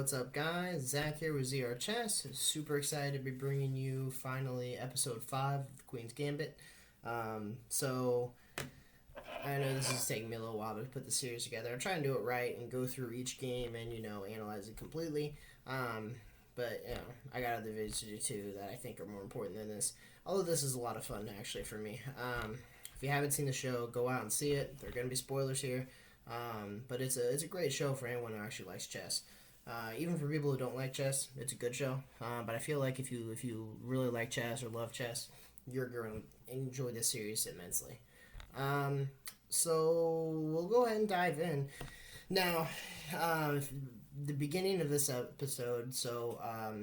what's up, guys? Zach here with ZR Chess. Super excited to be bringing you finally episode 5 of the Queen's Gambit. So, I know this is taking me a little while to put the series together. I'm trying to do it right and go through each game and, analyze it completely. But, I got other videos to do too that I think are more important than this. Although this is a lot of fun, actually, for me. If you haven't seen the show, go out and see it. There are going to be spoilers here. But it's a great show for anyone who actually likes chess. Even for people who don't like chess, it's a good show. But I feel like if you really like chess or love chess, you're going to enjoy this series immensely. So we'll go ahead and dive in. Now, the beginning of this episode, this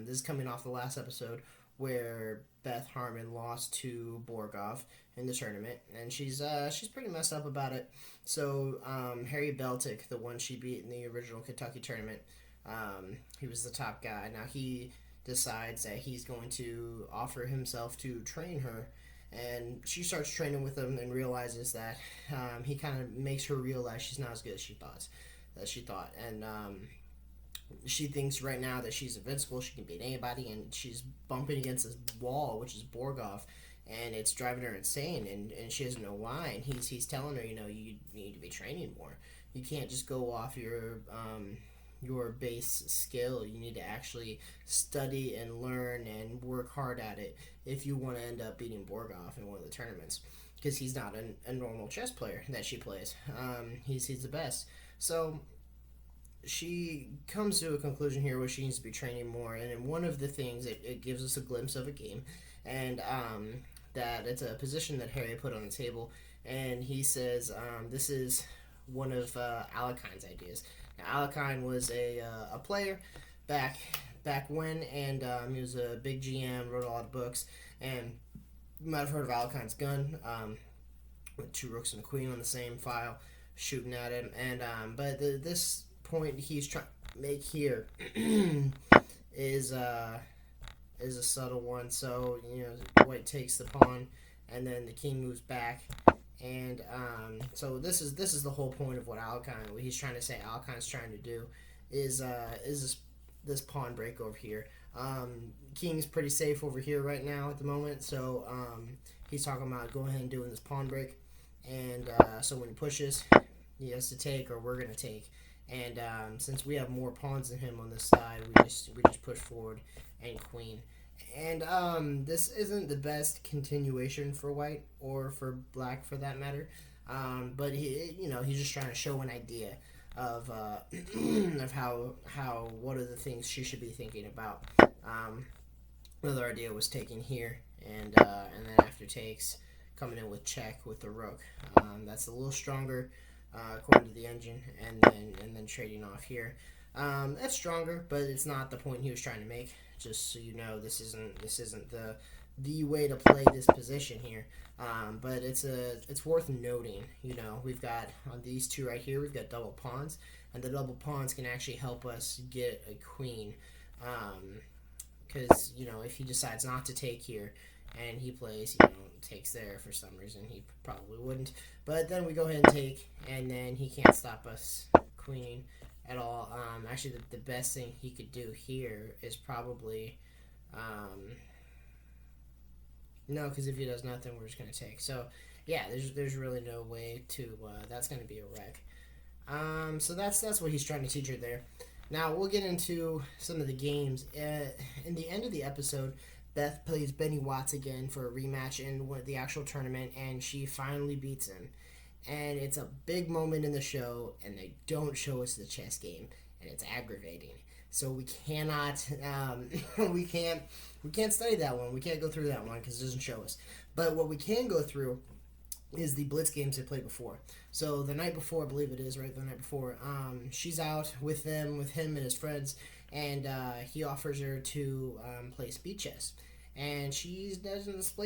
is coming off the last episode where Beth Harmon lost to Borgov in the tournament, and she's pretty messed up about it. So Harry Beltik, the one she beat in the original Kentucky tournament, he was the top guy. Now he decides that he's going to offer himself to train her, and she starts training with him and realizes that he kind of makes her realize she's not as good as she thought, and she thinks right now that she's invincible, she can beat anybody, and she's bumping against this wall, which is Borgov, and it's driving her insane, and she doesn't know why, and he's telling her, you need to be training more. You can't just go off your base skill. You need to actually study and learn and work hard at it if you want to end up beating Borgov in one of the tournaments, because he's not a normal chess player that she plays. He's the best. So she comes to a conclusion here where she needs to be training more, and in one of the things it gives us a glimpse of a game, and that it's a position that Harry put on the table, and he says this is one of Alekine's ideas. Now, Alekine was a player back when, and he was a big GM, wrote a lot of books, and you might have heard of Alekine's gun, with 2 rooks and a queen on the same file, shooting at him, and but this point he's trying to make here is a subtle one. So white takes the pawn, and then the king moves back, and so this is the whole point of what he's trying to say. Alekine's trying to do is this pawn break over here. King's pretty safe over here right now at the moment, so he's talking about going ahead and doing this pawn break, and so when he pushes, he has to take, or we're gonna take. And since we have more pawns than him on this side, we just push forward and queen. And this isn't the best continuation for white, or for black for that matter. But he's just trying to show an idea of of how what are the things she should be thinking about. Another idea was taking here, and then after takes, coming in with check with the rook. That's a little stronger, according to the engine, and then trading off here. That's stronger, but it's not the point he was trying to make. Just so you know, this isn't the way to play this position here. But it's worth noting. We've got on these two right here, we've got double pawns, and the double pawns can actually help us get a queen. Because if he decides not to take here, and he plays, takes there for some reason, he probably wouldn't. But then we go ahead and take, and then he can't stop us queening at all. Actually, the best thing he could do here is probably, no, because if he does nothing, we're just going to take. So, yeah, there's really no way to, that's going to be a wreck. So that's what he's trying to teach her there. Now, we'll get into some of the games. In the end of the episode, Beth plays Benny Watts again for a rematch in the actual tournament, and she finally beats him. And it's a big moment in the show, and they don't show us the chess game, and it's aggravating. So we cannot, we can't study that one. We can't go through that one because it doesn't show us. But what we can go through is the blitz games they played before. So the night before, I believe it is, right? The night before, she's out with him and his friends, and he offers her to play speed chess, and she doesn't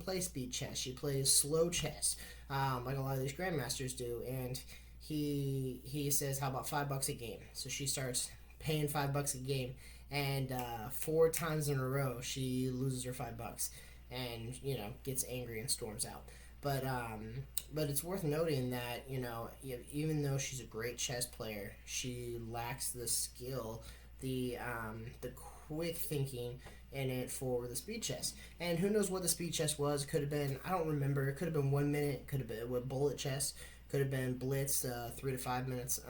play speed chess. She plays slow chess, like a lot of these grandmasters do. And he says, "How about $5 a game?" So she starts paying $5 a game, and 4 times in a row she loses her $5, and gets angry and storms out. But but it's worth noting that even though she's a great chess player, she lacks the skill, the quick thinking in it for the speed chess. And who knows what the speed chess was? Could have been, I don't remember. It could have been 1 minute. Could have been with bullet chess. Could have been blitz 3 to 5 minutes.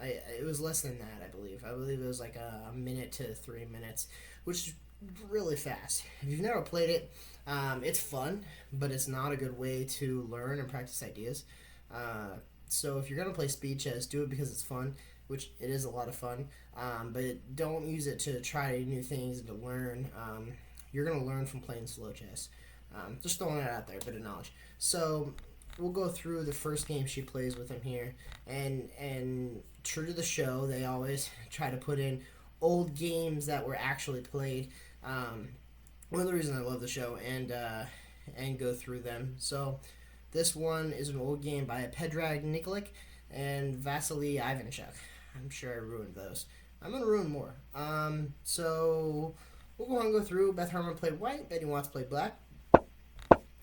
It was less than that, I believe. I believe it was like a minute to 3 minutes, which is really fast. If you've never played it, it's fun, but it's not a good way to learn and practice ideas. So if you're gonna play speed chess, do it because it's fun, which it is a lot of fun. But don't use it to try new things and to learn. You're gonna learn from playing slow chess. Just throwing that out there, bit of knowledge. So we'll go through the first game she plays with him here, and true to the show, they always try to put in old games that were actually played. One of the reasons I love the show and go through them. So this one is an old game by Predrag Nikolic and Vasily Ivanchuk. I'm sure I ruined those. I'm gonna ruin more. So we'll go on and go through. Beth Harmon played white. Benny Watts played black,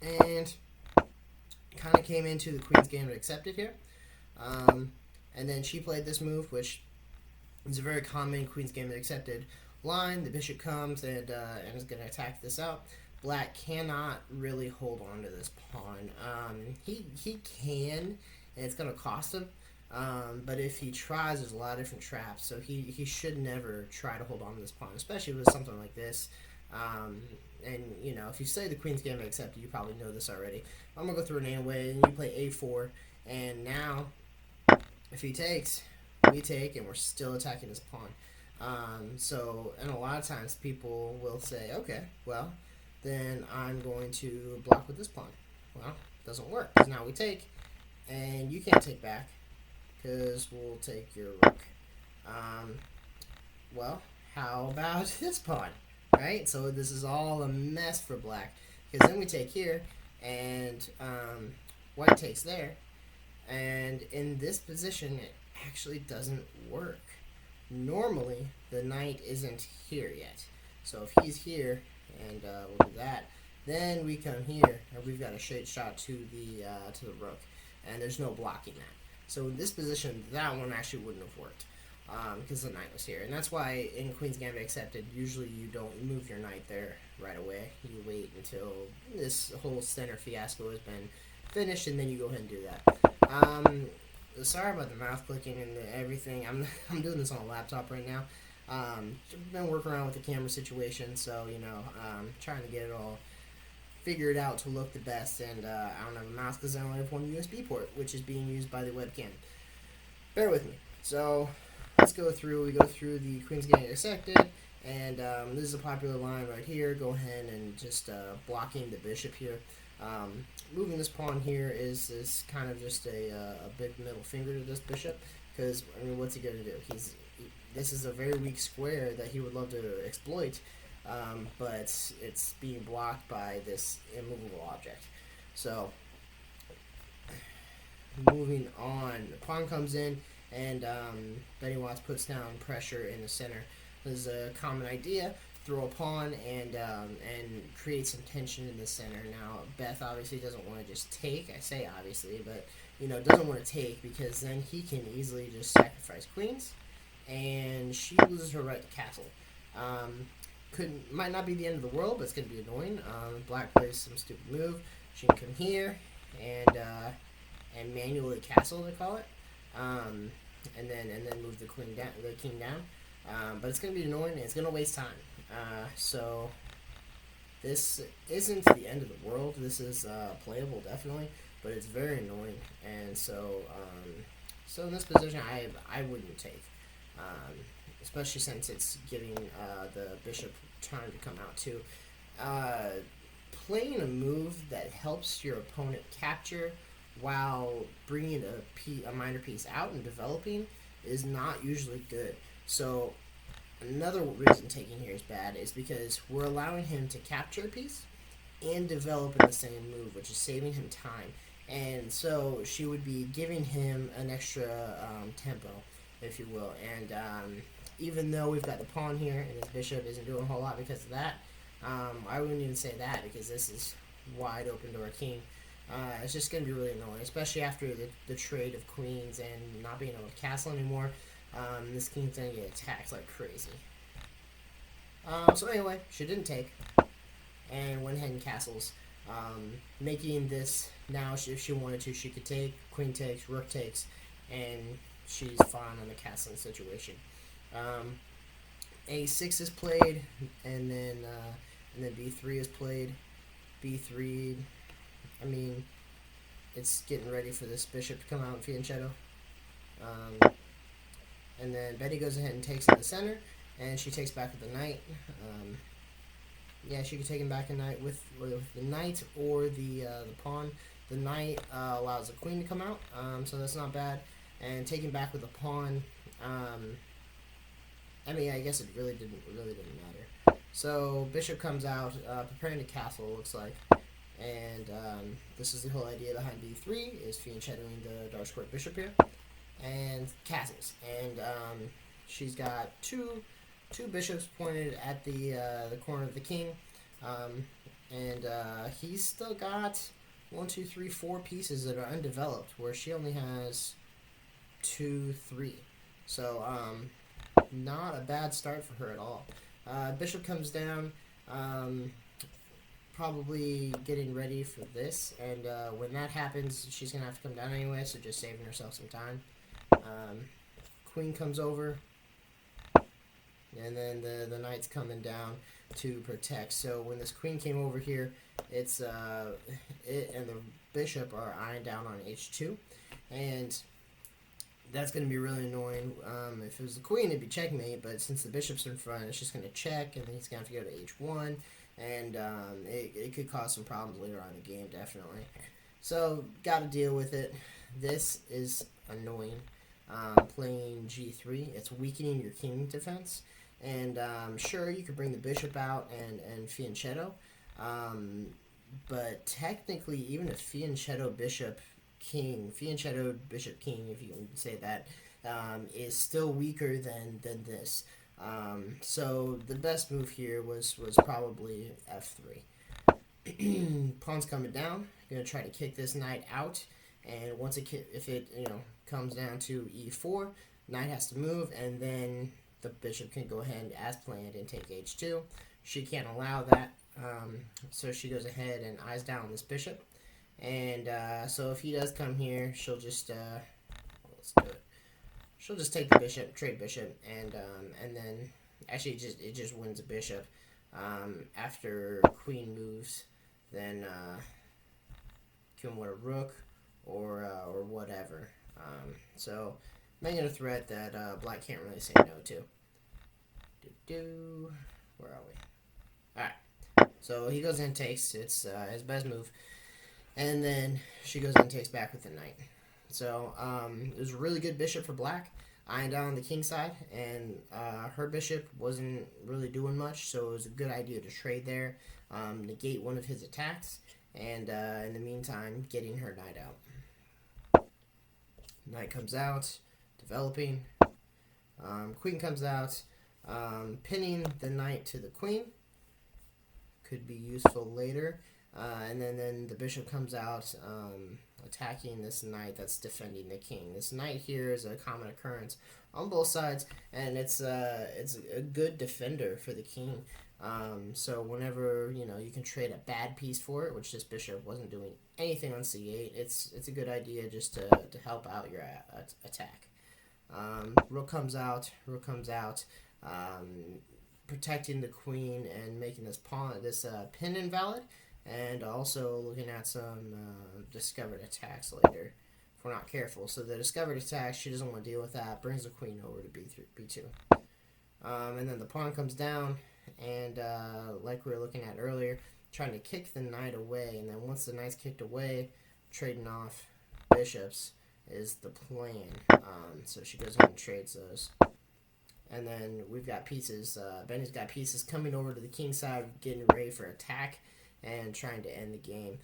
and kind of came into the Queen's Gambit accepted here. And then she played this move, which is a very common Queen's Gambit accepted line. The bishop comes and is going to attack this out. Black cannot really hold on to this pawn. He can, and it's going to cost him. But if he tries, there's a lot of different traps. So he should never try to hold on to this pawn, especially with something like this. And if you say the Queen's Gambit accepted, you probably know this already. I'm gonna go through it anyway, and you play a4, and now if he takes, we take, and we're still attacking his pawn. And a lot of times people will say, okay, well, then I'm going to block with this pawn. Well, it doesn't work, because now we take, and you can't take back, because we'll take your rook. Well, how about this pawn? Right? So this is all a mess for black, because then we take here, and white takes there, and in this position it actually doesn't work. Normally the knight isn't here yet, so if he's here, and we'll do that, then we come here and we've got a straight shot to the rook, and there's no blocking that. So in this position, that one actually wouldn't have worked, because the knight was here. And that's why in Queen's Gambit accepted, usually you don't move your knight there right away. You wait until this whole center fiasco has been finished, and then you go ahead and do that. Sorry about the mouth clicking and everything. I'm doing this on a laptop right now. Been working around with the camera situation, so trying to get it all figured out to look the best. And I don't have a mouse because I only have one USB port, which is being used by the webcam. Bear with me. So let's go through. We go through the Queen's Gambit accepted, and this is a popular line right here. Go ahead and just blocking the bishop here. Moving this pawn here is kind of just a big middle finger to this bishop, because what's he gonna do? This is a very weak square that he would love to exploit, but it's being blocked by this immovable object. So moving on, the pawn comes in, and Benny Watts puts down pressure in the center. This is a common idea. Throw a pawn and create some tension in the center. Now, Beth obviously doesn't want to just take. I say obviously, but doesn't want to take, because then he can easily just sacrifice queens, and she loses her right to castle. Might not be the end of the world, but it's gonna be annoying. Black plays some stupid move. She can come here and manually castle, they call it, and then move the king down. But it's gonna be annoying, and it's gonna waste time. So this isn't the end of the world. This is playable, definitely, but it's very annoying. And so in this position, I wouldn't take, especially since it's giving the bishop time to come out too. Playing a move that helps your opponent capture while bringing a minor piece out and developing is not usually good. So another reason taking here is bad is because we're allowing him to capture a piece and develop in the same move, which is saving him time. And so she would be giving him an extra tempo, if you will. And even though we've got the pawn here and his bishop isn't doing a whole lot because of that, I wouldn't even say that, because this is wide open to our king. It's just going to be really annoying, especially after the trade of queens and not being able to castle anymore. This king's going to get attacked like crazy. So anyway, she didn't take, and went ahead and castles, making this now. If she wanted to, she could take. Queen takes, rook takes, and she's fine on the castling situation. A6 is played, and then B3 is played. B3. I mean, it's getting ready for this bishop to come out in fianchetto. And then Betty goes ahead and takes in the center, and she takes back with the knight. Yeah, she could take him back a knight with the knight or the pawn. The knight allows the queen to come out, so that's not bad. And taking back with the pawn, I mean, I guess it really didn't matter. So bishop comes out, preparing to castle. It looks like, and this is the whole idea behind b3 is fianchettoing the dark squared bishop here, and castles. And she's got two bishops pointed at the corner of the king, and he's still got 1, 2, 3, 4 pieces that are undeveloped, where she only has 2, 3. So not a bad start for her at all. Bishop comes down, probably getting ready for this, and when that happens, she's gonna have to come down anyway, so just saving herself some time. Queen comes over, and then the knight's coming down to protect. So when this queen came over here, it's it and the bishop are eyeing down on h2, and that's going to be really annoying. If it was the queen, it'd be checkmate, but since the bishop's in front, it's just going to check, and then he's going to have to go to h1, and it could cause some problems later on in the game, definitely. So, got to deal with it. This is annoying. Playing g3, it's weakening your king defense, and sure, you could bring the bishop out and fianchetto, but technically, even a fianchetto bishop king, fianchetto bishop king, if you can say that, is still weaker than this. So the best move here was probably f3. Pawn's coming down. Gonna try to kick this knight out, and once if it comes down to e4, knight has to move, and then the bishop can go ahead as planned and take h2. She can't allow that, so she goes ahead and eyes down this bishop. And so if he does come here, she'll just let's do it. She'll just take the bishop, trade bishop, and then actually it just wins a bishop. After queen moves, then can win a rook or whatever. So making a threat that black can't really say no to. Where are we? All right. So he goes in and takes. It's his best move. And then she goes in and takes back with the knight. So it was a really good bishop for black, eyeing down on the king side, and her bishop wasn't really doing much, so it was a good idea to trade there, negate one of his attacks, and in the meantime, getting her knight out. Knight comes out, developing. Queen comes out, pinning the knight to the queen. Could be useful later. And then the bishop comes out, attacking this knight that's defending the king. This knight here is a common occurrence on both sides, and it's a good defender for the king. So whenever you can trade a bad piece for it, which this bishop wasn't doing anything on c8, it's a good idea just to help out your attack. Rook comes out, protecting the queen and making this pin invalid. And also looking at some discovered attacks later if we're not careful. So the discovered attacks, she doesn't want to deal with that. Brings the queen over to b2. And then the pawn comes down, and like we were looking at earlier, trying to kick the knight away. And then once the knight's kicked away, trading off bishops is the plan. So she goes ahead and trades those. And then we've got pieces. Benny's got pieces coming over to the king side, getting ready for attack and trying to end the game.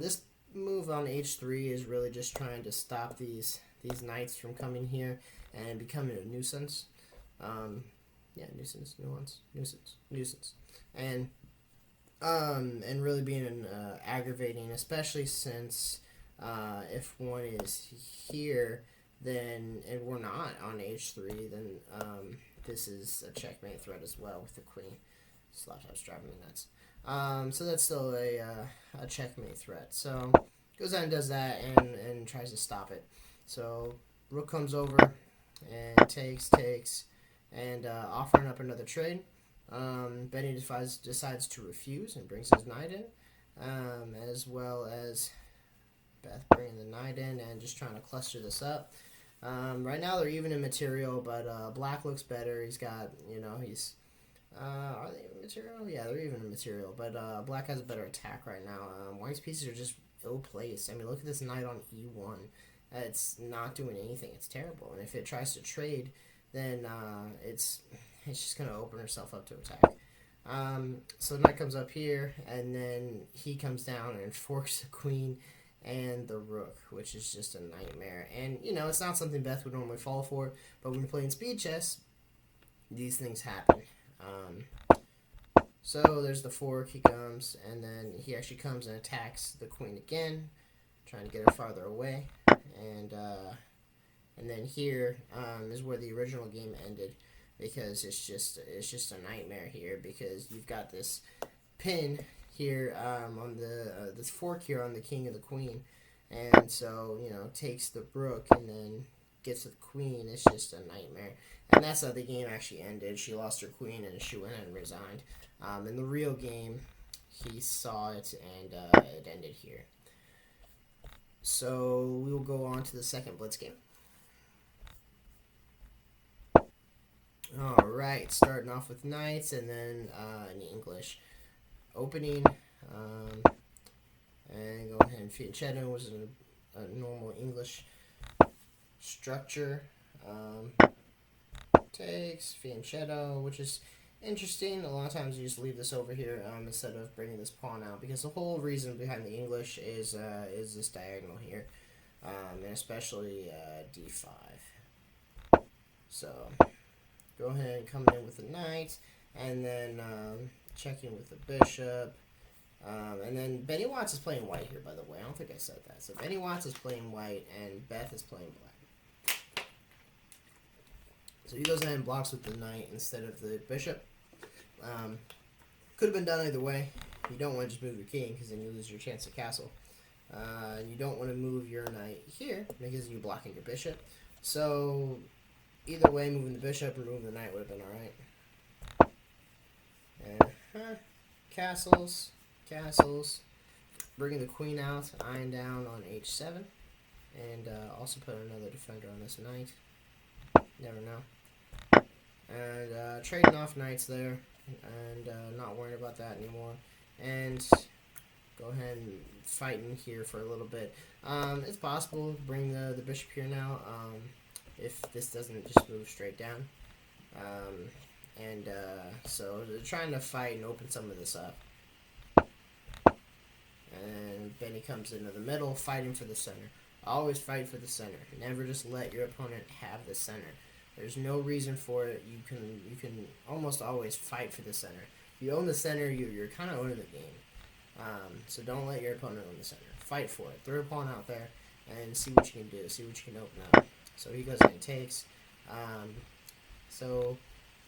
This move on h3 is really just trying to stop these knights from coming here and becoming a nuisance. Nuisance. And and really being aggravating, especially since if one is here, then and we're not on h3, then this is a checkmate threat as well with the queen. This laptop's driving me nuts. So that's still a checkmate threat. So goes out and does that and tries to stop it. So rook comes over and takes, and offering up another trade. Benny decides to refuse and brings his knight in, as well as Beth bringing the knight in and just trying to cluster this up. Right now they're even in material, but black looks better. He's got, he's... are they even material? Yeah, they're even in material, but black has a better attack right now. White's pieces are just ill-placed. I mean, look at this knight on e1. It's not doing anything. It's terrible. And if it tries to trade, then it's just going to open herself up to attack. So the knight comes up here, and then he comes down and forks the queen and the rook, which is just a nightmare. And, it's not something Beth would normally fall for, but when you're playing speed chess, these things happen. So there's the fork, he comes, and then he actually comes and attacks the queen again, trying to get her farther away. And then here is where the original game ended, because it's just a nightmare here, because you've got this pin here on the this fork here on the king and the queen, and so takes the rook and then gets the queen. It's just a nightmare, and that's how the game actually ended. She lost her queen and she went and resigned. In the real game, he saw it and it ended here. So we will go on to the second blitz game. All right, starting off with knights and then in English. Opening, and go ahead and fianchetto was a normal English structure. Takes fianchetto, which is interesting. A lot of times you just leave this over here instead of bringing this pawn out, because the whole reason behind the English is this diagonal here, and especially d5. So go ahead and come in with the knight, and then check in with the bishop. And then Benny Watts is playing white here, by the way. I don't think I said that. So Benny Watts is playing white, and Beth is playing black. So he goes ahead and blocks with the knight instead of the bishop. Could have been done either way. You don't want to just move your king, because then you lose your chance to castle. You don't want to move your knight here, because you're blocking your bishop. So either way, moving the bishop or moving the knight would have been alright. And castles. Bringing the queen out, eyeing down on h7. And also put another defender on this knight. Never know. And trading off knights there. And not worrying about that anymore. And go ahead and fighting here for a little bit. It's possible to bring the bishop here now. If this doesn't just move straight down. So they're trying to fight and open some of this up. And Benny comes into the middle, fighting for the center. Always fight for the center. Never just let your opponent have the center. There's no reason for it. You can almost always fight for the center. If you own the center, you're kind of owning the game. So don't let your opponent own the center. Fight for it. Throw a pawn out there and see what you can do. See what you can open up. So he goes ahead and takes. So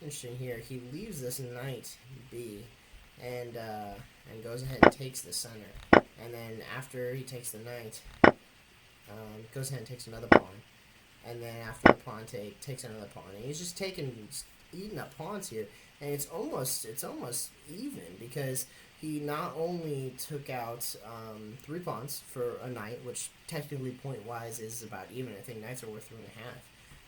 interesting here. He leaves this knight B and goes ahead and takes the center. And then after he takes the knight, goes ahead and takes another pawn. And then after the pawn takes another pawn. And he's just eating up pawns here. And it's almost even, because he not only took out 3 pawns for a knight, which technically point-wise is about even. I think knights are worth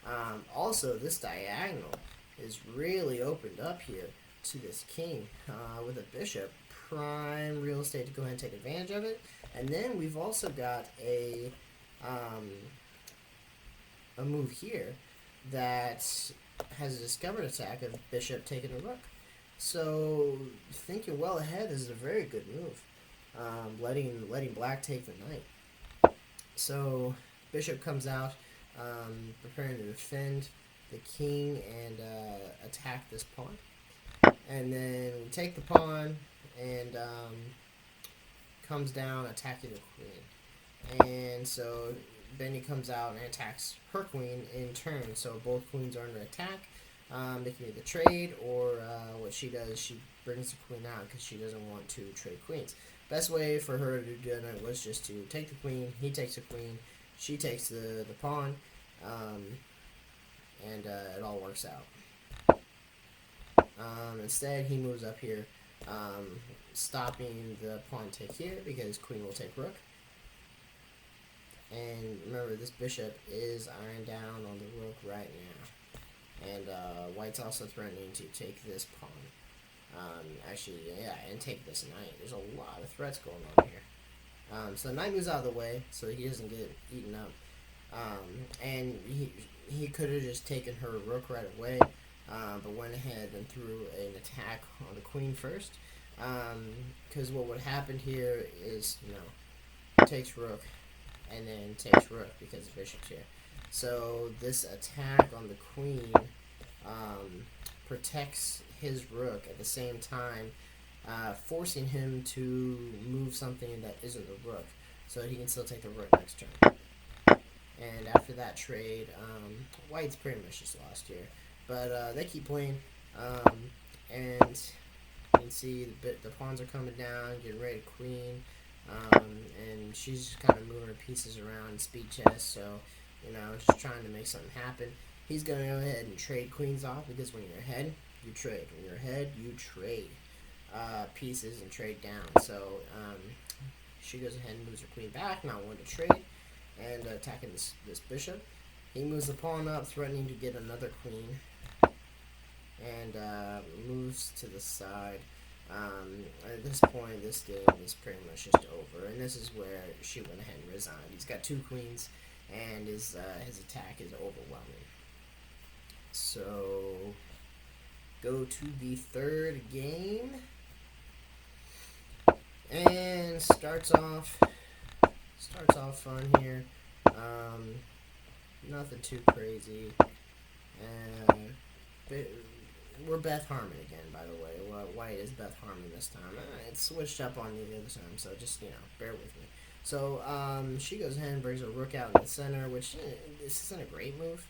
3.5. Also, this diagonal is really opened up here to this king with a bishop. Prime real estate to go ahead and take advantage of it. And then we've also got a move here that has a discovered attack of bishop taking a rook. So thinking well ahead is a very good move. Letting black take the knight. So bishop comes out, preparing to defend the king and attack this pawn. And then we take the pawn, and comes down attacking the queen. And so Benny comes out and attacks her queen in turn. So both queens are under attack. They can either trade, or what she does, she brings the queen out because she doesn't want to trade queens. Best way for her to do it was just to take the queen. He takes the queen. She takes the pawn. And it all works out. Instead, he moves up here, stopping the pawn take here because queen will take rook. And remember, this bishop is ironed down on the rook right now. And white's also threatening to take this pawn. Actually, yeah, and take this knight. There's a lot of threats going on here. So the knight moves out of the way so he doesn't get eaten up. And he could have just taken her rook right away, but went ahead and threw an attack on the queen first. Because what would happen here is, takes rook, and then takes rook because the bishop's here. So this attack on the queen protects his rook at the same time, forcing him to move something that isn't the rook, so that he can still take the rook next turn. And after that trade, white's pretty much just lost here. But they keep playing, and you can see the pawns are coming down, getting ready to queen, and she's just kind of moving her pieces around in speed chess, so, just trying to make something happen. He's going to go ahead and trade queens off, because when you're ahead, you trade. When you're ahead, you trade pieces and trade down. So she goes ahead and moves her queen back, not wanting to trade, and attacking this bishop. He moves the pawn up, threatening to get another queen, and moves to the side. At this point, this game is pretty much just over, and this is where she went ahead and resigned. He's got two queens, and his attack is overwhelming. So, go to the third game, and starts off fun here. Nothing too crazy. We're Beth Harmon again, by the way. White is Beth Harmon this time. It's switched up on me the other time, so just, bear with me. So, she goes ahead and brings a rook out in the center, which, this isn't a great move.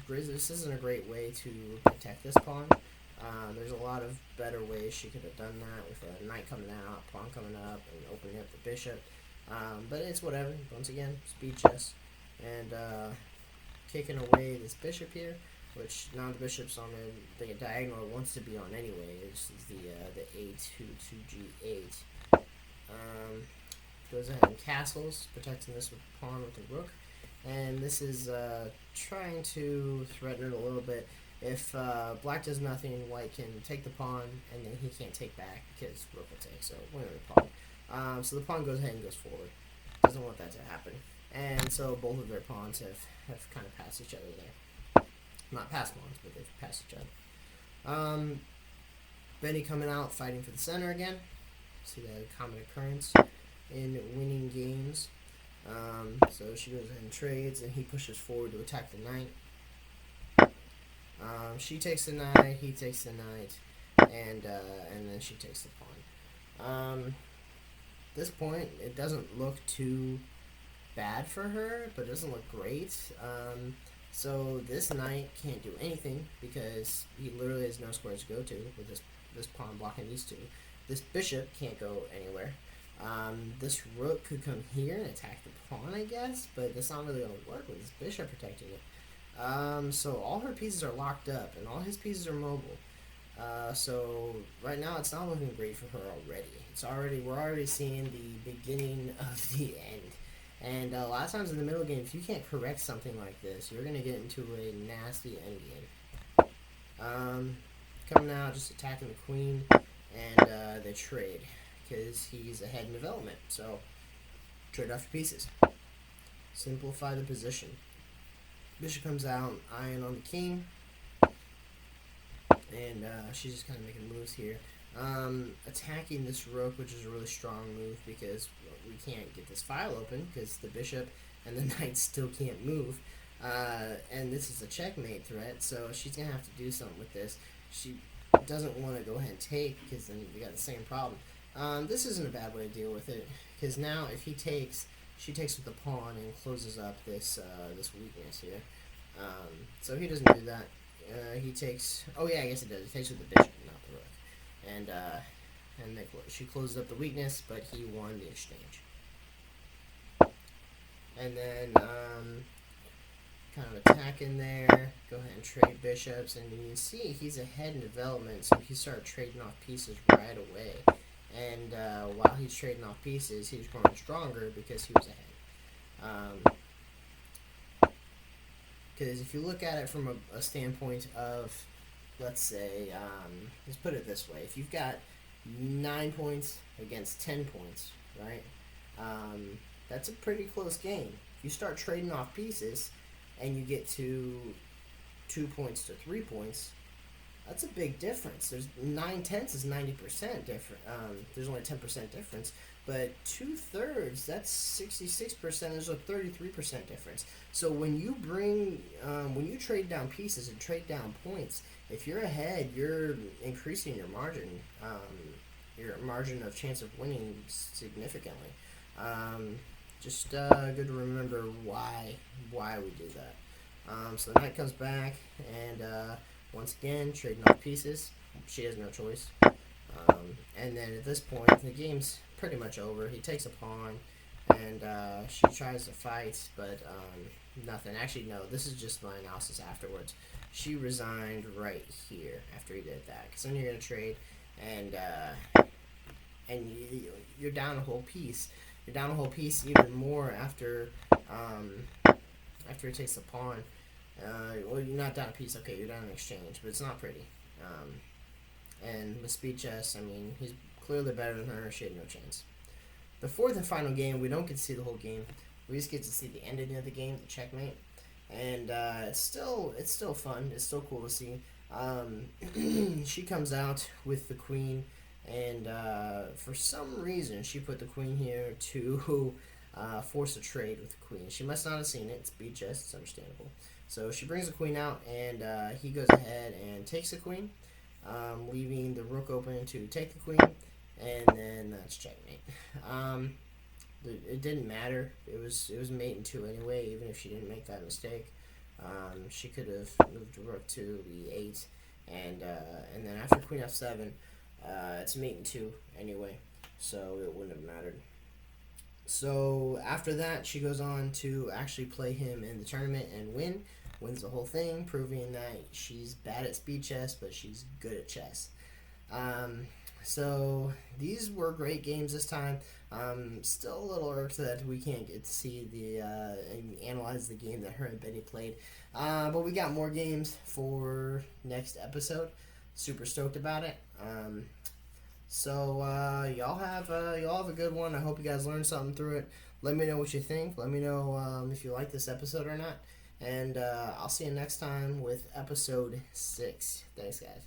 This isn't a great way to protect this pawn. There's a lot of better ways she could have done that, with a knight coming out, pawn coming up, and opening up the bishop. But it's whatever. Once again, speed chess. And kicking away this bishop here, which now the bishop's on the diagonal it wants to be on anyway. This is the A2 to G8. Goes ahead and castles, protecting this with the pawn with the rook. And this is trying to threaten it a little bit. If black does nothing, white can take the pawn, and then he can't take back because rook will take, so winner the pawn. So the pawn goes ahead and goes forward. Doesn't want that to happen. And so both of their pawns have kind of passed each other there. Not past pawns, but they've passed each other. Benny coming out, fighting for the center again. See the common occurrence in winning games. So she goes ahead and trades, and he pushes forward to attack the knight. She takes the knight, he takes the knight, and then she takes the pawn. This point, it doesn't look too bad for her, but it doesn't look great. So this knight can't do anything because he literally has no squares to go to with this pawn blocking these two. This bishop can't go anywhere. This rook could come here and attack the pawn, I guess, but that's not really going to work with this bishop protecting it. So all her pieces are locked up, and all his pieces are mobile. So right now it's not looking great for her already. We're already seeing the beginning of the end. And a lot of times in the middle game, if you can't correct something like this, you're going to get into a nasty end game. Coming out, just attacking the queen, and they trade, because he's ahead in development. So, trade off your pieces. Simplify the position. Bishop comes out, iron on the king, and she's just kind of making moves here. Attacking this rook, which is a really strong move because we can't get this file open because the bishop and the knight still can't move. And this is a checkmate threat, so she's going to have to do something with this. She doesn't want to go ahead and take, because then you got the same problem. This isn't a bad way to deal with it, because now if he takes, she takes with the pawn and closes up this weakness here. So he doesn't do that. He takes. Oh yeah, I guess he does. He takes with the bishop, not the rook, and she closes up the weakness, but he won the exchange. And then kind of attack in there. Go ahead and trade bishops, and you can see he's ahead in development, so he started trading off pieces right away. And while he's trading off pieces, he's growing stronger because he was ahead. Because if you look at it from a standpoint of, let's say, let's put it this way: if you've got 9 points against 10 points, right? That's a pretty close game. If you start trading off pieces, and you get to 2 points to 3 points, that's a big difference. There's 9/10 is 90% different. There's only 10% difference, but 2/3, that's 66%. There's a 33% difference. So when you when you trade down pieces and trade down points, if you're ahead, you're increasing your margin of chance of winning significantly. Just good to remember why we do that. So the knight comes back, and once again, trading off pieces. She has no choice. And then at this point, the game's pretty much over. He takes a pawn, and she tries to fight, but nothing. Actually, no, this is just my analysis afterwards. She resigned right here after he did that, because then you're going to trade, and you're down a whole piece. You're down a whole piece even more after he takes the pawn. Well, you're not down a piece. Okay, you're down an exchange, but it's not pretty. And with speed chess, I mean, he's clearly better than her. She had no chance. The fourth and final game, we don't get to see the whole game. We just get to see the ending of the game, the checkmate, and it's still fun. It's still cool to see. She comes out with the queen, and for some reason, she put the queen here to force a trade with the queen. She must not have seen it. It's speed chess. It's understandable. So she brings the queen out, and he goes ahead and takes the queen, leaving the rook open to take the queen, and then that's checkmate. It didn't matter. It was mate in 2 anyway, even if she didn't make that mistake. She could have moved the rook to b8, and then after queen f7, it's mate in 2 anyway, so it wouldn't have mattered. So after that, she goes on to actually play him in the tournament and wins the whole thing, proving that she's bad at speed chess, but she's good at chess. So these were great games this time. Still a little irked that we can't get to see and analyze the game that her and Benny played. But we got more games for next episode. Super stoked about it. So y'all have a good one. I hope you guys learned something through it. Let me know what you think. Let me know if you like this episode or not. And I'll see you next time with episode 6. Thanks, guys.